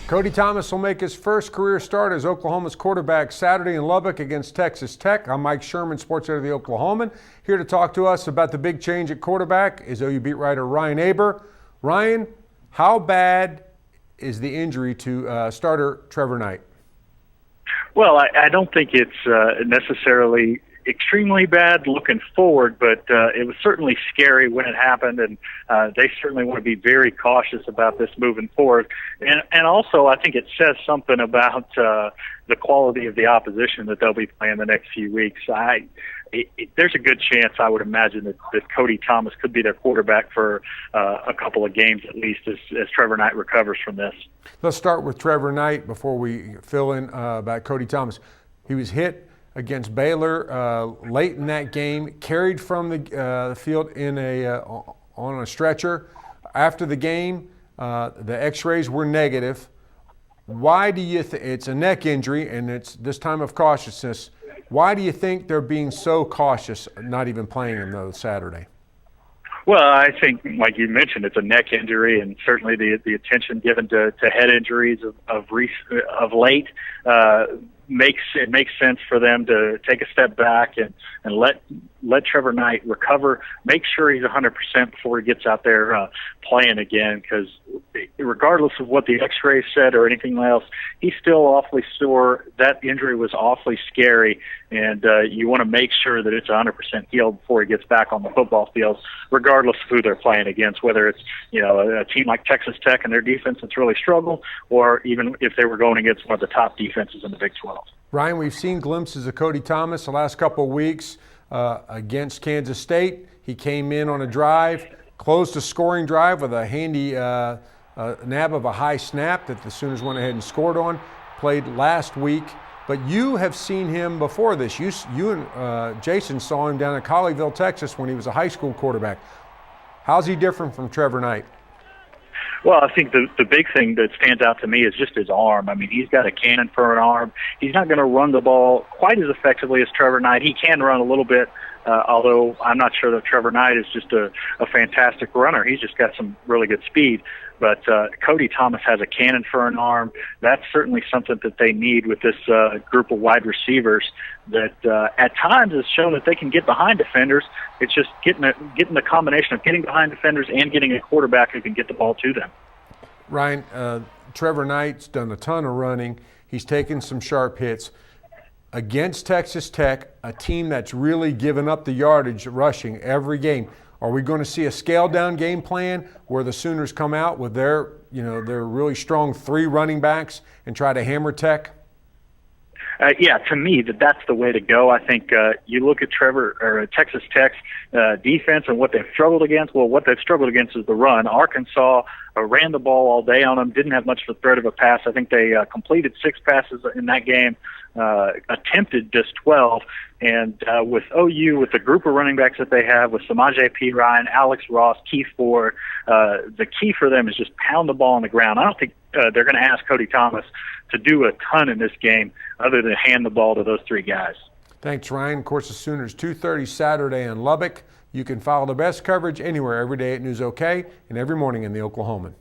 Cody Thomas will make his first career start as Oklahoma's quarterback Saturday in Lubbock against Texas Tech. I'm Mike Sherman, sports editor of the Oklahoman. Here to talk to us about the big change at quarterback is OU beat writer Ryan Aber. Ryan, how bad is the injury to starter Trevor Knight? Well, I don't think it's necessarily extremely bad looking forward, but it was certainly scary when it happened, and they certainly want to be very cautious about this moving forward. And also, I think it says something about the quality of the opposition that they'll be playing the next few weeks. There's a good chance, I would imagine, that Cody Thomas could be their quarterback for a couple of games at least as Trevor Knight recovers from this. Let's start with Trevor Knight before we fill in about Cody Thomas. He was hit against Baylor late in that game, carried from the field on a stretcher. After the game, the x-rays were negative. Why do you think it's a neck injury and it's this time of cautiousness? Why do you think they're being so cautious, not even playing him though Saturday? Well, I think, like you mentioned, it's a neck injury, and certainly the attention given to head injuries of late makes sense for them to take a step back and let Trevor Knight recover, make sure he's 100% before he gets out there playing again, because regardless of what the x-ray said or anything else, he's still awfully sore. That injury was awfully scary, and you want to make sure that it's 100% healed before he gets back on the football field, regardless of who they're playing against, whether it's a team like Texas Tech and their defense that's really struggled, or even if they were going against one of the top defenses in the Big 12. Ryan, we've seen glimpses of Cody Thomas the last couple of weeks against Kansas State. He came in on a drive, closed a scoring drive with a handy nab of a high snap that the Sooners went ahead and scored on, played last week. But you have seen him before this. You and Jason saw him down at Colleyville, Texas when he was a high school quarterback. How's he different from Trevor Knight? Well, I think the big thing that stands out to me is just his arm. I mean, he's got a cannon for an arm. He's not going to run the ball quite as effectively as Trevor Knight. He can run a little bit, although I'm not sure that Trevor Knight is just a fantastic runner. He's just got some really good speed. But Cody Thomas has a cannon for an arm. That's certainly something that they need with this group of wide receivers that at times has shown that they can get behind defenders. It's just getting the combination of getting behind defenders and getting a quarterback who can get the ball to them. Ryan, Trevor Knight's done a ton of running. He's taken some sharp hits. Against Texas Tech, a team that's really given up the yardage rushing every game, are we going to see a scaled-down game plan where the Sooners come out with their really strong three running backs and try to hammer Tech? Yeah, to me, that's the way to go. I think you look at Texas Tech's defense and what they've struggled against. Well, what they've struggled against is the run. Arkansas ran the ball all day on them, didn't have much of a threat of a pass. I think they completed 6 passes in that game, attempted just 12. And with OU, with the group of running backs that they have, with Samaje Perine, Alex Ross, Keith Ford, the key for them is just pound the ball on the ground. I don't think they're going to ask Cody Thomas to do a ton in this game other than hand the ball to those 3 guys. Thanks, Ryan. Of course, the Sooners 2:30 Saturday in Lubbock. You can follow the best coverage anywhere every day at News OK and every morning in the Oklahoman.